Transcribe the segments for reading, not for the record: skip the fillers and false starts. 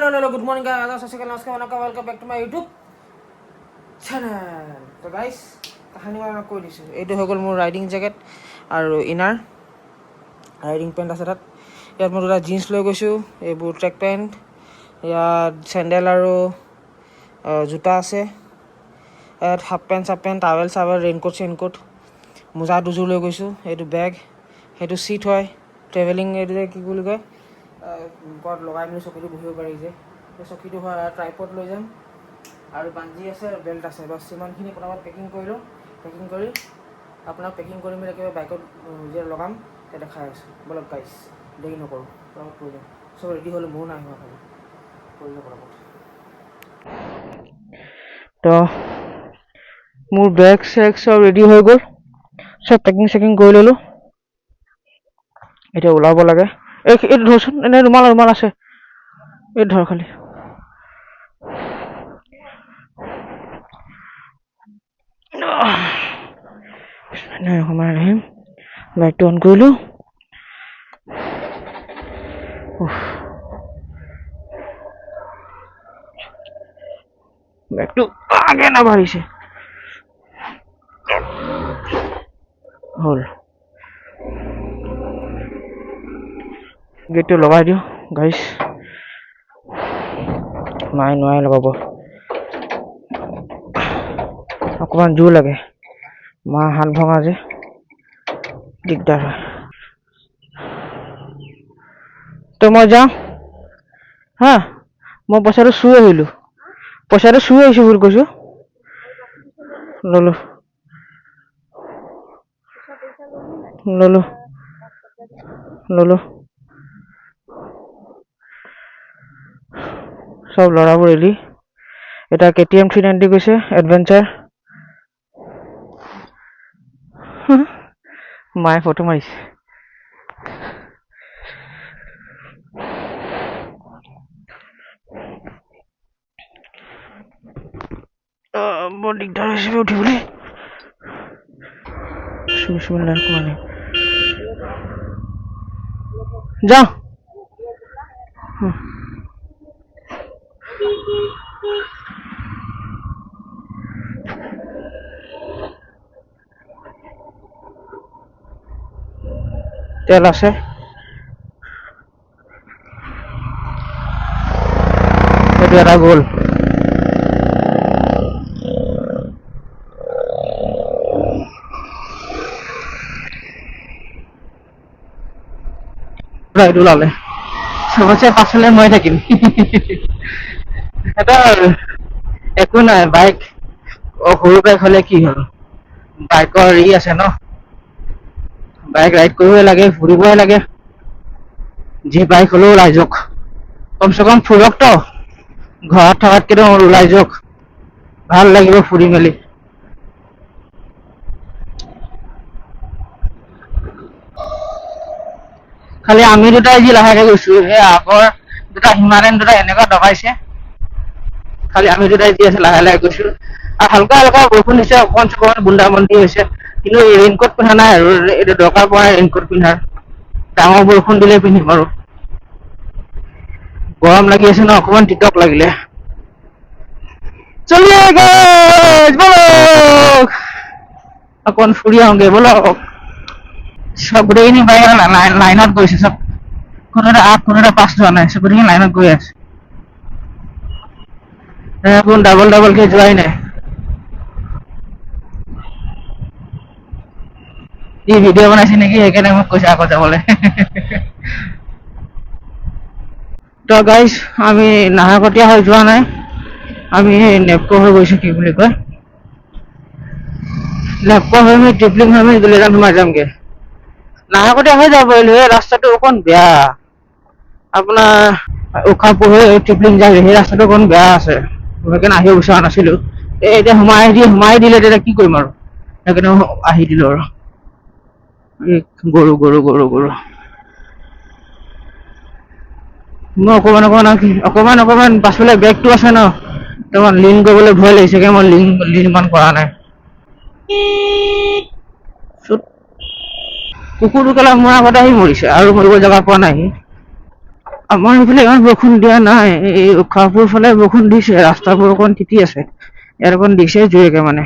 Hello, good morning guys. Welcome back to my YouTube channel. So guys, কাহিনী মই কৈ দিছোঁ। এইটো হৈ গ'ল মোৰ ৰাইডিং জেকেট আৰু ইনাৰ ৰাইডিং পেণ্ট আছে তাত। ইয়াত মই দুটা জিন্স লৈ গৈছোঁ, এইবোৰ ট্ৰেক পেণ্ট, ইয়াত চেণ্ডেল আৰু জোতা আছে, ইয়াত হাফ পেণ্ট চাফ পেণ্ট টাৱেল ৰেইনকোট চেইনকোট, মোজা দুযোৰ লৈ গৈছোঁ। এইটো বেগ, সেইটো চিট হয় ট্ৰেভেলিং, এইটো যে কি বুলি কয় ওপৰত লগাই মেলি চকীটো বহিব পাৰি যে, সেই চকীটো হয়। ট্ৰাইপড লৈ যাম আৰু বাঞ্জি আছে, বেল্ট আছে, বাছ ইমানখিনি প্ৰথমত পেকিং কৰিলোঁ। পেকিং কৰি আপোনাক পেকিং কৰি মেলি একেবাৰে বাইকত যে লগাম তেতিয়া দেখাই আছোঁ। বলক গাইছ, দেৰি নকৰোঁ, পৰামত কৰি যাম। চব ৰেডি হ'লে মোৰো নাই হোৱা খালি কৰি যাওঁ পৰামত। তো মোৰ বেগ চেগ চব ৰেডি হৈ গ'ল, চব পেকিং চেকিং কৰি ল'লোঁ। এতিয়া ওলাব লাগে। এইটো ধৰচোন, এনে ৰুমাল আছে, এইটো ধৰ খালি। সোমাই আহিম, লাইটটো অন কৰিলোঁ। বেগটো আগে নাবাঢ়িছে হ'ল। গেটটো লগাই দিওঁ গাইছ, মায়ে নোৱাৰে লগাব, অকণমান জোৰ লাগে। মা হাত ভঙা যে দিগদাৰ হয়। তো মই যাওঁ হা, মই পইচাটো চুই আহিছোঁ বুলি কৈছোঁ। ললোঁ চব ল'ৰাবোৰ ৰেডি। এটা KTM 390 গৈছে এডভেঞ্চাৰ। মায়ে ফটো মাৰিছে। বৰ দিগদাৰ হৈছে উঠিবলৈ। যাওঁ তেল আছে, সেইটো এটা গ'ল। এইটো ওলালে চবতছে পাছলৈ মই থাকিম। এটা একো নাই, বাইক সৰু বাইক হ'লে কি হ'ল, বাইকৰ আছে ন, বাইক ৰাইড কৰিবই লাগে, ফুৰিবই লাগে। যি বাইক হ'লেও ওলাই যাওক, কমচে কম ফুৰকতো, ঘৰত থকাতকেতো ওলাই যাওক, ভাল লাগিব ফুৰি মেলি। খালি আমি দুটাই যি লাহেকে গৈছো, সেই আগৰ দুটা হিমালয়ান দুটা এনেকুৱা দবাইছে। খালি আমি দুটাই যি আছে লাহে লাহে গৈছো, আৰু হালকা বৰষুণ দিছে, অকণমান বুন্দা বন্দি হৈছে, কিন্তু ৰেইনকোট পিন্ধা নাই আৰু, এইটো দৰকাৰ পৰা ৰেইনকোট পিন্ধাৰ। ডাঙৰ বৰষুণ দিলে পিন্ধিম আৰু, গৰম লাগি আছে ন, অকণমান টিটক লাগিলে। চলিয়ে গাইজ বলক, অকণ ফুৰি আহোঁগে বলক। চব গোটেইখিনি বাইক লাইনত গৈছে, চব কোনো এটা পাছ যোৱা নাই, চব গোটেইখিনি লাইনত গৈ আছে। কোন ডাবল কে যোৱাই নাই। ই ভিডিঅ' বনাইছে নেকি, সেইকাৰণে মোক কৈছে আকৌ যাবলৈ। তো গাইজ আমি নাহৰকটীয়া হৈ যোৱা নাই, আমি নেপক হৈ গৈছো, কি বুলি কয় নেপক হৈ আমি ট্ৰিপলিং হৈ আমি দুলীয়াজান সোমাই যামগে। নাহৰকটীয়া হৈ যাব পাৰিলো, এই ৰাস্তাটো অকণ বেয়া, আপোনাৰ উশাহ পঢ়ে ট্ৰিপলিং যায়, সেই ৰাস্তাটো অকণ বেয়া আছে, সেইকাৰণে আহিব বিচৰা নাছিলো। এতিয়া সোমাই দিলে তেতিয়া কি কৰিম আৰু, সেইকাৰণে আহি দিলো আৰু। গৰু মই অকমান পাছফালে বেগটো আছে ন, লিন কৰিবলৈ ভয় লাগিছে, মই লিন ইমান কৰা নাই। কুকুৰটো কেলা মোৰ আগতে আহি মৰিছে, আৰু মৰিব জেগা পোৱা নাই। আমাৰ এইফালে ইমান বৰষুণ দিয়া নাই, এই উশাহপুৰ ফালে বৰষুণ দিছে, ৰাস্তাবোৰ অকণ তিতি আছে, ইয়াত অকণ দিছে জোৰেকে মানে।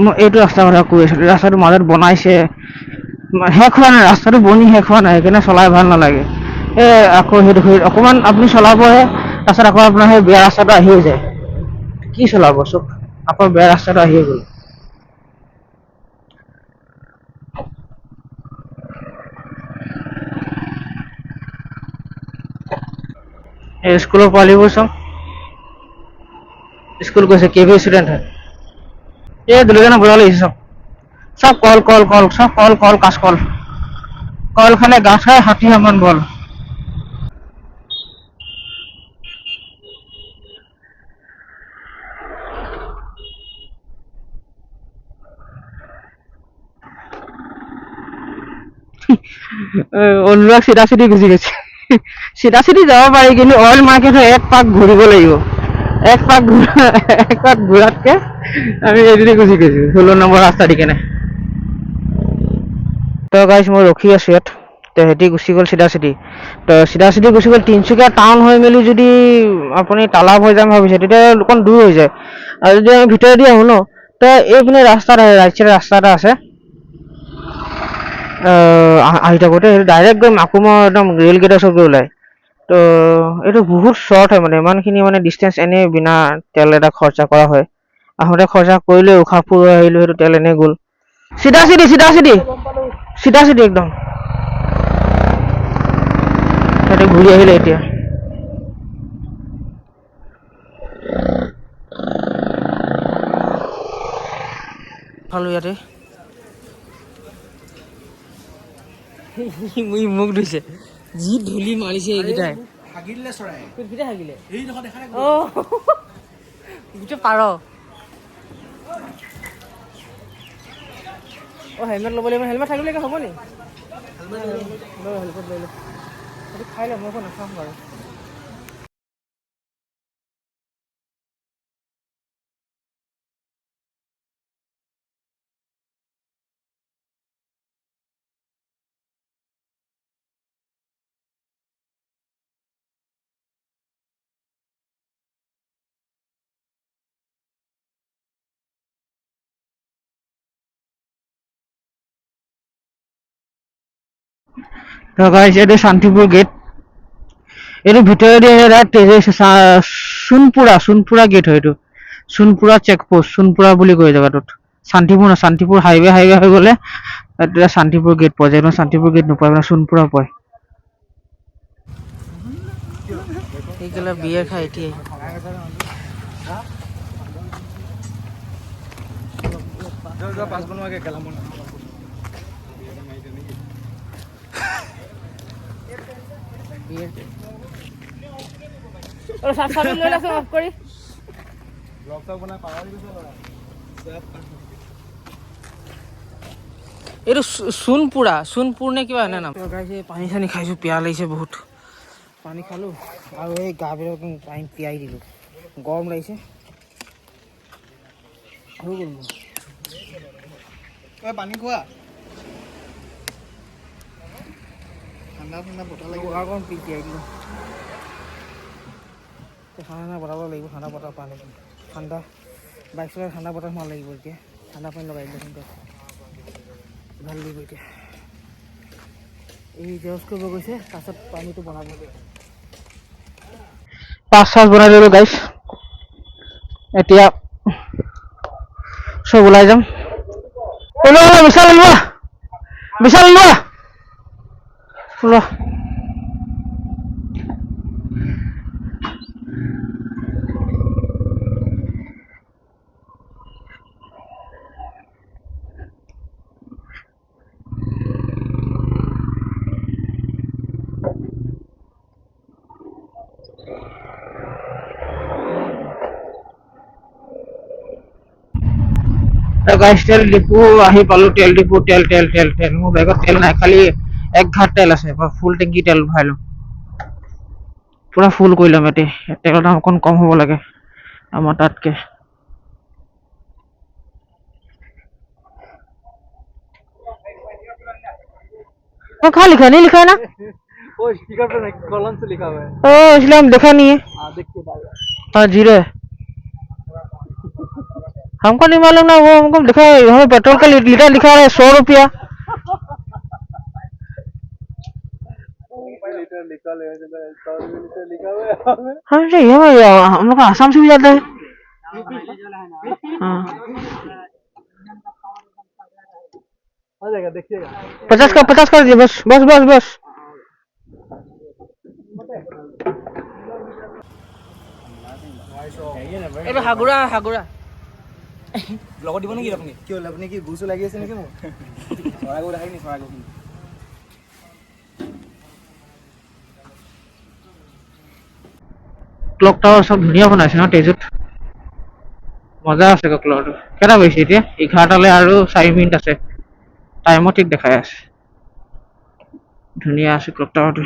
মই এইটো ৰাস্তাৰ কথা কৈ আছিলো, ৰাস্তাটো মাজত বনাইছে, শেষ হোৱা নাই, ৰাস্তাটো বনি শেষ হোৱা নাই, সেইকাৰণে চলাই ভাল নালাগে। আকৌ সেইটো অকণমান আপুনি চলাবহে, তাৰপিছত আকৌ আপোনাৰ সেই বেয়া ৰাস্তাটো আহিয়ে যায়, কি চলাব চব, আকৌ বেয়া ৰাস্তাটো আহিয়ে গ'ল। এই স্কুলৰ পোৱালিবোৰ চব স্কুল গৈছে, কেভি ষ্টুডেণ্ট হয়। এই দুলিজনে বজাব লাগিছে চব, চব কল কল কল, চব কল কল কাঁচকল, কল খালে গাছ খাই 60 মান বল। অনুৰাগ চিধা চিধি গুচি গৈছে, চিধা চিধি যাব পাৰি, কিন্তু অইল মাৰ্কেট এক পাক ঘূৰিব লাগিব, এক পাক ঘূৰাতকে আমি এইদিনে গুচি গৈছো 16 নম্বৰ ৰাস্তা দি কেনে। তো গাইজ মই ৰখি আছো ইয়াত, তো সিহঁতি গুচি গ'ল চিধা চিধি, তো চিধা চিধি গুচি গ'ল। তিনিচুকীয়া টাউন হৈ মেলি যদি আপুনি তালাব হৈ যাম ভাবিছে, তেতিয়া অকণ দূৰ হৈ যায়, আৰু যদি আমি ভিতৰেদি আহোঁ ন, তো এইপিনে ৰাস্তা এটা ৰাইট চাইডে ৰাস্তা এটা আছে, আহি থাকোঁতে সেইটো ডাইৰেক্ট গৈ মাকুমৰ একদম ৰেল গেটৰ ওচৰত গৈ ওলায়। তো এইটো বহুত শ্বৰ্ট হয়, মানে ইমানখিনি মানে ডিষ্টেঞ্চ এনেই বিনা তেল এটা খৰচা কৰা হয়, আহোঁতে খৰচা কৰিলে উশাহপুৰ আহিলোঁ, সেইটো তেল এনেই গ'ল। চিধা চিধি চিধা চিধি চিধা চিধি একদম, সিহঁতে ঘূৰি আহিলে এতিয়া। খালো ইয়াতে, মোক ধুইছে, যি ধূলি মাৰিছে এইকেইটাই, হাগিলে গোটেই পাৰ। হেলমেট ল'ব লাগিব, হেলমেট থাকিলে হ'ব নি? হেলমেট লৈ ল, সেইটো খাই লওঁ, মই একো নাখাম বাৰু। এইটো শান্তিপুৰ গেট, এইটো ভিতৰেদি সোণপুৰা গেট হয় এইটো, সোণপুৰা চেকপোষ্ট, সোণপুৰা বুলি কয় জেগাটোত। শান্তিপুৰ নহয়, শান্তিপুৰ হাইৱে হৈ গ'লে তেতিয়া শান্তিপুৰ গেট পোৱা যায়, শান্তিপুৰ গেট নোপোৱা, মানে সোণপুৰা পায়। এইগিলা বিয়াৰ খাই এতিয়াই এইটো সোণপুৰ নে কিবা এনে নাম। পানী চানী খাইছোঁ, পিয়াহ লাগিছে বহুত, পানী খালোঁ আৰু এই গা বিলাক পানী তিয়াই দিলোঁ, গৰম লাগিছে, হৈ গ'ল মোৰ। পানী খোৱা, ঠাণ্ডা ঠাণ্ডা বতল লাগিব, অকণ তিয়াই দিলোঁ, ঠাণ্ডা বতাহ লাগিব, ঠাণ্ডা বতাহ পানী, ঠাণ্ডা বাইক চলাই ঠাণ্ডা বতাহ ভাল লাগিব, এতিয়া ঠাণ্ডা পানী লগাই দিলোঁ, কিন্তু ভাল লাগিব এতিয়া। এই জেৰক্স কৰিব গৈছে, তাৰপিছত পানীটো বনাব, পাঁচ বনাই দিলোঁ গাইছ, এতিয়া চব ওলাই যাম। বিশাল লোৱা, বিশাল লোৱা, লোৱা। গাইছ তেল ডিপু আহি পালোঁ, তেল ডিপু, তেল মোৰ বেগত তেল নাই, খালি এক ঘাট তেল আছে, ফুল টেংকি তেল ভৰাই লম, পুৰা ফুল কৰি ল'ম। ইয়াতে তেলৰ দাম অকণ কম হ'ব লাগে আমাৰ তাতকে। कहाँ लिखा है? नहीं लिखा है ना? वो स्टिकर पे कॉलम से लिखा हुआ है। इसलिए हम देखा नहीं है। हाँ देखिए हाँ 0 है। हमको नहीं मालूम ना, वो हमको लिखा है, हमें पेट्रोल का लीटर लिखा है 100 रुपया। लीटर निकल 100 लिखा हुआ है। हाँ सही है, हम लोग आसाम से भी जाता है। हाँ आ जाएगा, देखिएगा। 50 का 50 कर दिए, बस बस बस बस। এইটো হাগুৰা হাগুৰা ব্লগত দিব নেকি আপুনি? কিয় আপুনি কি গুচো লাগি আছে নেকি? মোক চৰাইগৌ দেখাই নি? চৰাইগৌ ক্লক টাৱাৰ চব ধুনীয়া বনাইছে ন তেজুত, মজা আছে ক্লকটো। কেইটা বাজিছে এতিয়া? 11টালৈ আৰু 4 মিনিট আছে, টাইমো ঠিক দেখাই আছে। ধুনীয়া আছে ক্লক টাৱাৰটো।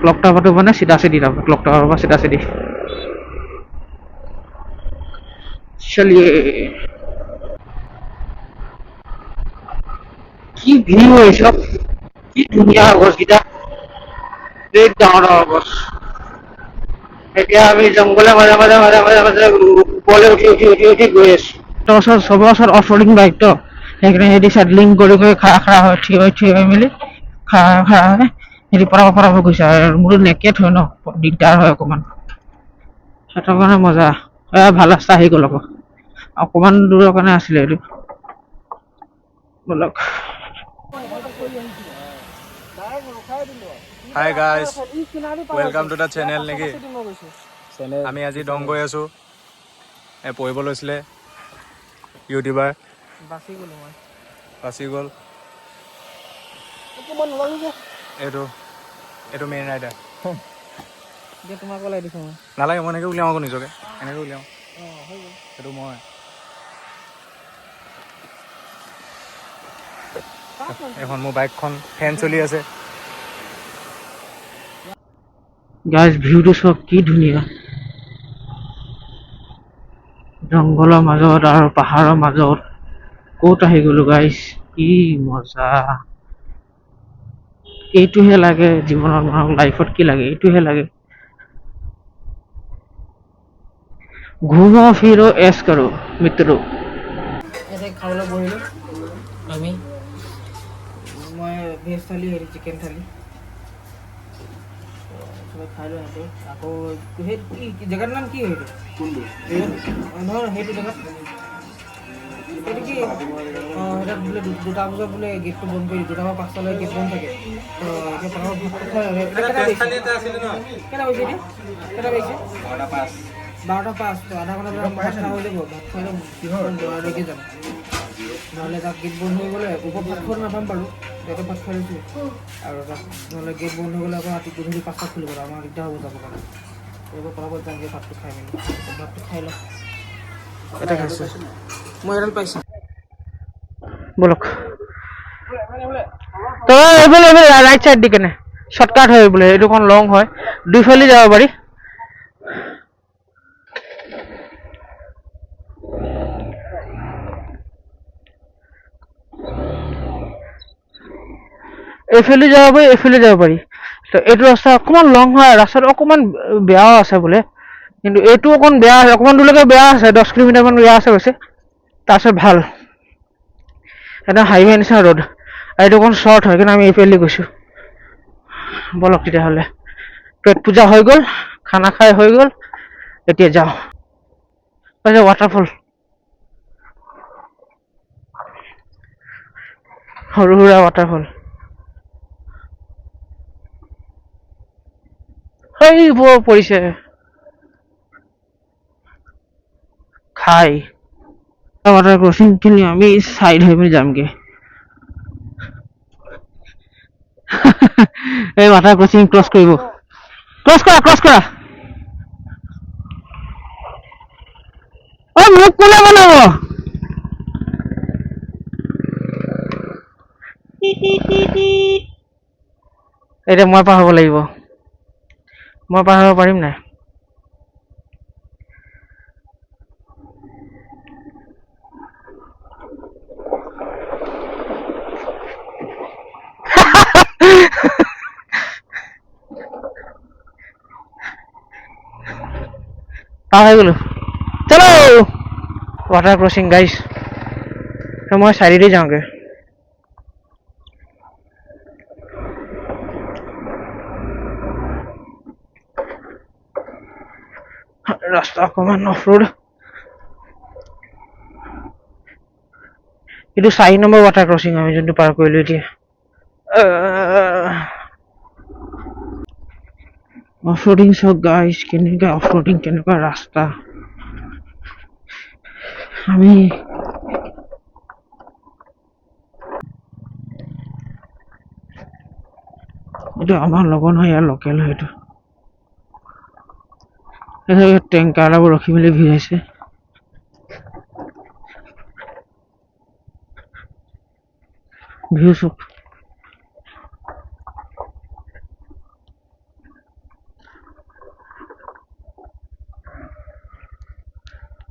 ক্লক টাৱাৰটো মানে চিধা চিধি যাব, ক্লক টাৱাৰৰ পৰা চিধা চিধি। চলিয়ে কি ভিউ হৈছে, কি ধুনীয়া গছকেইটা, এক ডাঙৰ ডাঙৰ গছ। এতিয়া আমি জংঘলে মাজে মাজে মাজে মাজে মাজে ওপৰলৈ উঠি উঠি উঠি উঠি গৈ আছো। তাৰ ওচৰত চবৰ ওচৰত অফ ৰডিং বাইক তো, সেইকাৰণে সিহঁতি চেডলিং কৰি কৰি খাৰা হৈ থিয় হৈ মেলি খাৰা হৈ সিহঁতি পৰাব গৈছে। আৰু মোৰতো নেকেট হয় ন, দিগদাৰ হয় অকণমান, সিহঁতৰ কাৰণে মজা। ভাল ৰাস্তা আহি গ'ল আকৌ, অকণমান দূৰৰ কাৰণে আছিলে এইটো। বলক। Hi guys, welcome to the channel নেকি? আমি আজি দং গৈ আছোঁ। পঢ়িব লৈছিলে ইউটিউবাৰ, বাচি গ'ল। এইটো এইটো মেইন ৰাইডাৰ। তোমাক ওলাই দিছোঁ মই। নালাগে, মই এনেকৈ উলিয়াওঁ আকৌ নিজকে, এনেকৈ উলিয়াওঁ। সেইটো মই এখন মোৰ বাইকখন ফেন চলি আছে। গাইজ ভিউটো চব কি ধুনীয়া, জংঘলৰ মাজত আৰু পাহাৰৰ মাজত। ক'ত আহি গলো গাইজ, কি মজা। এইটোহে লাগে জীৱনত, মানুহক লাইফত কি লাগে, এইটোহে লাগে। ঘুমো ফিৰো এছ কৰো মিত্ৰো। খাবলৈ বহিলো আমি, মই ভেজ থালি, হেৰি চিকেন থালি খাই লওঁ সিহঁতে। আকৌ সেই কি জেগাৰ নাম কি সেইটো? কোনটো? নহয় সেইটো জেগাত সেইটো কি? সেইটাত বোলে 2টা বজাত বোলে গেটটো বন্ধ কৰি, 2টা পৰা 5টালৈ গেট বন্ধ থাকে। এতিয়া পৰামৰ্শ ভাতটো খাই কেইটা বাজিছে এতিয়া? কেইটা বাজিছে? 12টা 5। তো আধা ঘণ্টা ভাত খোৱা হৈ যাব। ভাত খাই ল'ম, লৰালৈকে যাম। নহ'লে তাত গেট বন্ধ হৈ গ'লে ওপৰত ভাত খাব নাপাম বাৰু, ইয়াতে ভাত খাই লৈছোঁ। আৰু তাত নহ'লে গেট বন্ধ হৈ গ'লে আকৌ ৰাতি গধূলি 5টাত খুলিব, আমাৰ দিগদাৰ হ'ব যাব কাৰণে। এইবোৰ পৰাপত যামগৈ ভাতটো খাই মেলি। ভাতটো খাই লওঁ। এটা খাইছোঁ মই, এডাল পাইছোঁ। বলক তই এইফালে ৰাইট চাইড দি কেনে শ্বৰ্টকাট হয় বোলে, এইটো অকণ লং হয়, দুইফালে যাব পাৰি। এইফালে যাব পাৰি, এইফালে যাব পাৰি। এইটো ৰাস্তা অকণমান লং হয়, ৰাস্তাটো অকণমান বেয়াও আছে বোলে, কিন্তু এইটো অকণ বেয়া, অকণমান দূৰলৈকে বেয়া আছে, 10 কিলোমিটাৰমান বেয়া আছে কৈছে, তাৰপিছত ভাল। এটা হাইৱে নিচিনা ৰোড, এইটো অকণ শ্বৰ্ট হয়, কিন্তু আমি এইফালে গৈছোঁ। বলক তেতিয়াহ'লে, পেট পূজা হৈ গ'ল, খানা খাই হৈ গ'ল, এতিয়া যাওঁ। ৱাটাৰফল, সৰু সুৰা ৱাটাৰফল। সেইবোৰ পৰিছে খাই। ৱাটাৰ ক্ৰচিং খিনি আমি চাইড হৈ পিনে যামগে। এই ৱাটাৰ ক্ৰচিং ক্ৰছ কৰিব, ক্ৰছ কৰা ক্ৰছ কৰা। মোক কোনে বনাব? এতিয়া মই পাৰ হ'ব লাগিব। মই পাৰ হ'ব পাৰিম নাই? পাৰ হৈ গ'লো। চলো ৱাটাৰ ক্ৰচিং গাইছ। মই চাইডেদি যাওঁগে। ৰাস্তা অকমান অফ ৰোড। এইটো 4 নম্বৰ ৱাটাৰ ক্ৰচিং আমি যোনটো পাৰ কৰিলো এতিয়া। অফ ৰোডিং চাওক গাইছ, কেনেকুৱা অফ ৰোডিং, কেনেকুৱা ৰাস্তা। আমি এইটো আমাৰ লগৰ নহয়, ইয়াৰ লোকেল হয় এইটো। টেংকাৰবোৰ ৰখি মেলি ভিৰাইছে। ভিউ চাওক।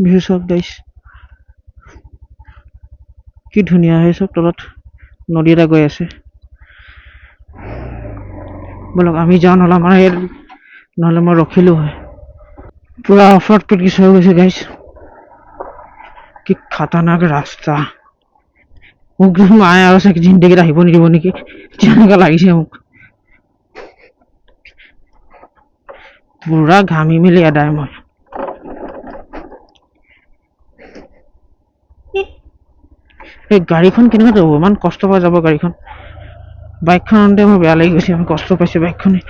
ভিউ চাওক গাইছ, কি ধুনীয়া হৈ চব। তলত নদী এটা গৈ আছে। বলক আমি যাওঁ, নহ'লে মই ৰখিলো হয়। পুৰা অফ ৰোড প্ৰেক্টিচ হৈ গৈছে গাইছ। কি খাতাৰনাক ৰাস্তা। মোক মায়ে আৰু চাগে জিন্দগীত আহিব নিদিব নেকি, তেনেকুৱা লাগিছে মোক। পুৰা ঘামি মেলি এদাই মই। এই গাড়ীখন কেনেকুৱা যাব, ইমান কষ্ট পাই যাব গাড়ীখন। বাইকখন আনোতে মোৰ বেয়া লাগি গৈছে, ইমান কষ্ট পাইছে বাইকখনে।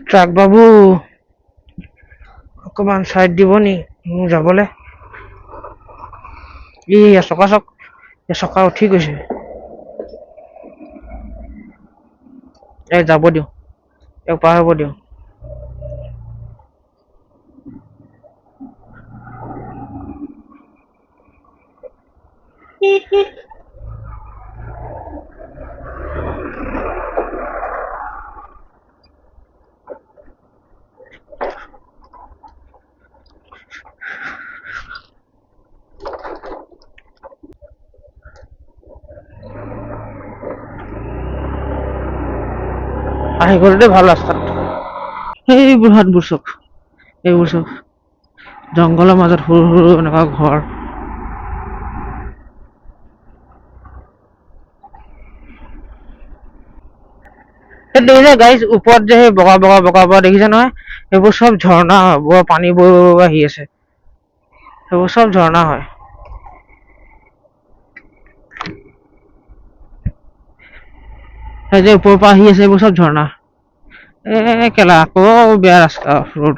ট্ৰাক বাবু অকমান চাইড দিব নি মোৰ যাবলে? চকা চকা উঠি গৈছে। যাব দিওঁ, পাৰ হ'ব দিওঁ। আহি গ'লে ভাল ৰাস্তাত। এইবোৰ হাতবোৰ চাওক, এইবোৰ চাওক, জংঘলৰ মাজত সৰু সৰু এনেকুৱা ঘৰ। দেখিছে গাইজ, ওপৰত যে সেই বগা বগা দেখিছে নহয়, সেইবোৰ চব ঝৰ্ণা হয়। বৰ পানী বৈ আহি আছে, সেইবোৰ চব ঝৰ্ণা হয়। সেই যে ওপৰৰ পৰা আহি আছে, এইবোৰ চব ঝৰ্ণা। কেলা আকৌ বেয়া ৰাস্তা অফ ৰোড।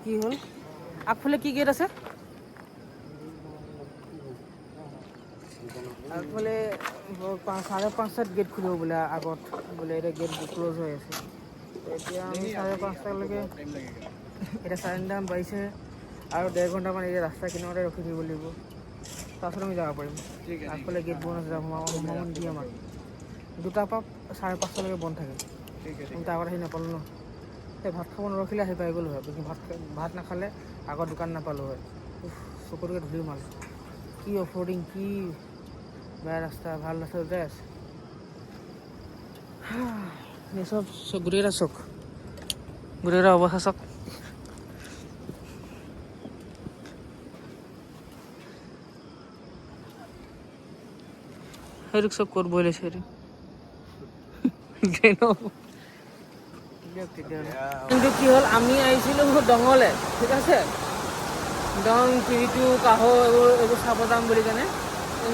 কি হ'ল? আগফালে কি গেট আছে? আগফালে 5:30 গেট খুলিব বোলে আগত, বোলে এতিয়া গেট ক্ল'জ হৈ আছে। এতিয়া আমি 5:30লৈকে, এতিয়া 9:30 বাজিছে, আৰু 1.5 ঘণ্টামান এতিয়া ৰাস্তা কিনাৰতে ৰখি থাকিব লাগিব। তাৰপাছত আমি যাব পাৰিম। আগফালে গেট বন্ধ আছে, সোমাব নিদিয়ে আমাক। 2টাৰ পৰা 5:30লৈকে বন্ধ থাকে। আমি তাৰ আগত আহি নাপালোঁ ন। সেই ভাত খাব নৰখিলে আহি পাই গ'লো হয়। ভাত নাখালে আগত দোকান নাপালোঁ হয়। চকুটোকে ধূলি মাল। কি অফৰোডিং, কি বেয়া ৰাস্তা, ভাল ৰাস্তা দুটাই আছে। চব গোটেইকেইটা চক, গোটেইকেইটা অৱস্থা চক। সেইটো চব ক'ত বহি লৈছে সেইটো। কিন্তু কি হ'ল, আমি আহিছিলোঁ দঙলে, ঠিক আছে। দং, কিৰিটো, কাহো এইবোৰ চাব যাম বুলি কেনে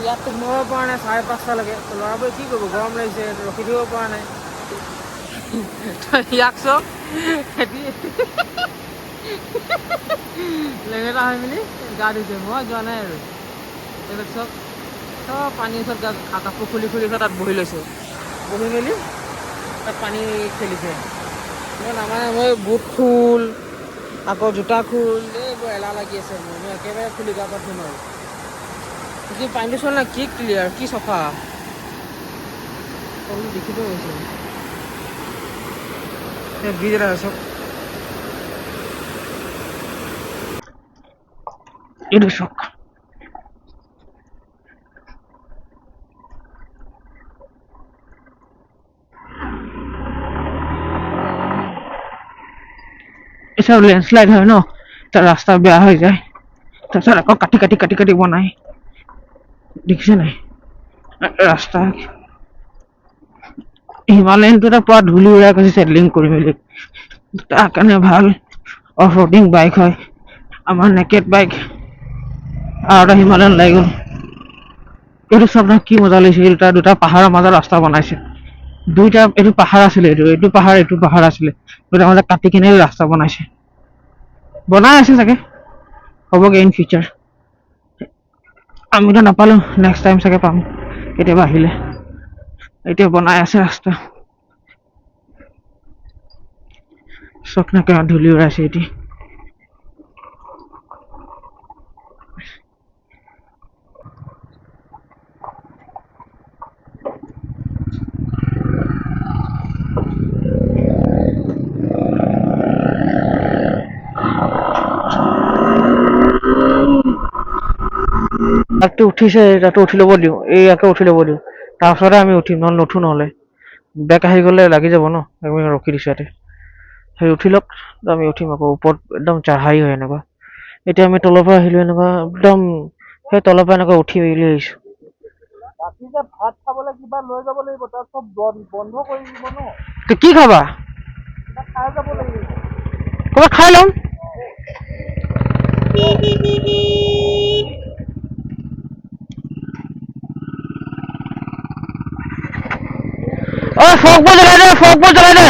ইয়াত সোমাব পৰা নাই 5:30লৈকে। ল'ৰাবোৰে কি কৰিব, গৰম লাগিছে, ৰখি থাকিব পৰা নাই। ইয়াক চব লেঙেৰা হৈ মেলি গা ধুইছে মই যোৱা নাই আৰু এইবিলাক চব পানী ওচৰত কাপোৰ খুলি খুলি তাত বহি লৈছে বহি মেলি তাত পানী খেলিছে মই নামানে মই বুট খোল আকৌ জোতা খোল এইবোৰ এলাহ লাগি আছে মোৰ মই একেবাৰে খুলি গা পা ধুম আৰু কি পানীটো চোৱা না কি ক্লিয়াৰ কি চফা তলটো দেখিব গৈছে ব্ৰিজ এটা আছে চব এইটো চক এসব ল্যান্ডস্লাইড হয় ন তার রাস্তা বেয়া হয়ে যায় তাছাড়া আকৌ কাটি কাটি কাটি কাটি বনাই দেখিছে নাই ৰাস্তা হিমালয়ানটো পুৰা ধূলি উৰাই গৈছে চেটলিং কৰি মেলি তাৰ কাৰণে ভাল অফ ৰোডিং বাইক হয় আমাৰ নেকেট বাইক আৰু এটা হিমালয়ান লাগি গ'ল এইটো চব কি মজা লাগিছে দুটা পাহাৰৰ মাজত ৰাস্তা বনাইছে দুইটা এইটো পাহাৰ আছিলে এইটো পাহাৰ আছিলে দুটা মাজত কাটি কিনে ৰাস্তা বনাইছে বনাই আছে চাগে হ'বগে ইন ফিউচাৰ আমিতো নাপালো নেক্সট টাইম চাগে পাম কেতিয়াবা আহিলে এতিয়া বনাই আছে ৰাস্তা চক না কেনে ধূলি উৰাইছে এতিয়া তাকটো উঠিছে তাতো উঠি ল'ব দিওঁ ইয়াকে উঠি ল'ব দিওঁ তাৰপিছতে আমি উঠিম নহ'লে নুঠো নহ'লে বেক আহি গ'লে লাগি যাব ন আমি ৰখি দিছোঁ ইয়াতে সেই উঠি লওক আমি উঠিম আকৌ ওপৰত একদম চাহাই হয় এনেকুৱা এতিয়া আমি তলৰ পৰা আহিলোঁ এনেকুৱা একদম সেই তলৰ পৰা এনেকুৱা উঠি মেলি আহিছোঁ ৰাতি যে ভাত খাবলৈ কিবা লৈ যাব লাগিব তাত চব বন্ধ কৰি দিব ন কি খাবা খাই যাব লাগিব ক'ৰবাত খাই ল'ম ফকবোৰ জ্বলাই দে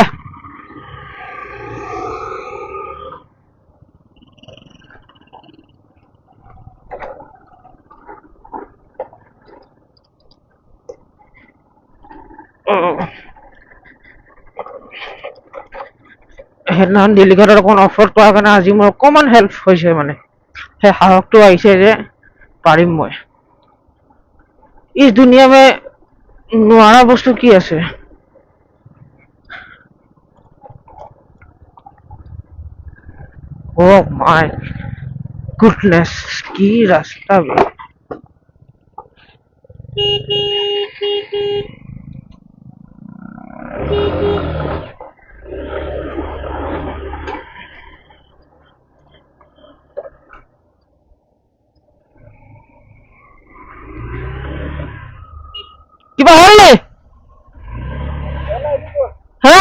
সেইদিনাখন ডিলিঘাটত অকণ অফ ৰোড কৰাৰ কাৰণে আজি মোৰ অকণমান হেল্প হৈছে মানে সেই সাহসটো আহিছে যে পাৰিম মই ইছ দুনিয়া মে নোৱাৰা বস্তু কি আছে Oh my goodness, কি রাস্তা বে কিবা হ'ল নে হা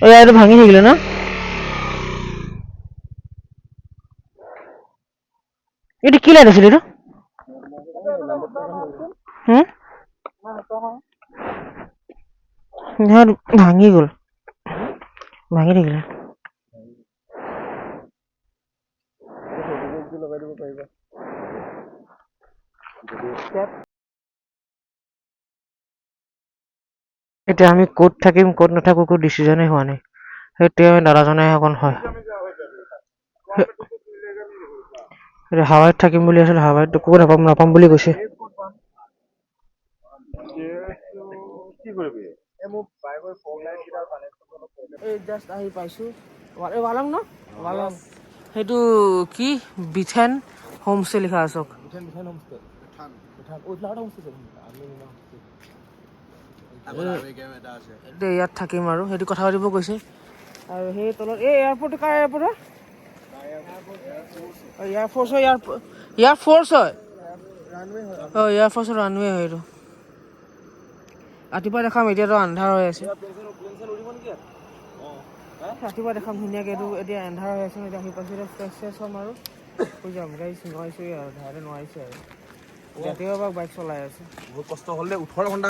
এইটো ভাঙি থাকিলে না এটা কি লাইট আছিল এটা ভাঙি গ'ল ভাঙি থাকিলে এতিয়া আমি ক'ত থাকিম ক'ত নাথাকো একো ডিচিজনেই হোৱা নাই সেইটোৱে দাদাজনে অকণ হয় হাৱাইত থাকিম বুলি আছিল হাৱাইত একো নাপাম বুলি কৈছে জাষ্ট আহি পাইছোঁ ৱালং ন ৱালং সেইটো কি বিথেন হোমষ্টে লিখা আছে ইয়াত থাকিম আৰু সেইটো কথা পাতিব কৈছে আৰু সেই তলত এই এয়াৰপৰ্টটো কাৰ এয়াৰপৰ্ট হয় এয়াৰফ'ৰ্চৰ এয়াৰফ'ৰ্চ হয় অঁ এয়াৰফ'ৰ্চৰ ৰানৱে হয় এইটো ৰাতিপুৱা দেখাম এতিয়াতো আন্ধাৰ হৈ আছে ৰাতিপুৱা দেখাম ধুনীয়াকৈ এইটো এতিয়া এন্ধাৰ হৈ আছে এতিয়া আহি পাইছোঁ এতিয়া ফ্ৰেছ হ'ম আৰু কৈ যাম গাইছ নোৱাৰিছোৱে আৰু ধাৰে নোৱাৰিছে আৰু জাতীয় বাইক চলাই আছে বহুত কষ্ট হ'ল দেই 18 ঘণ্টা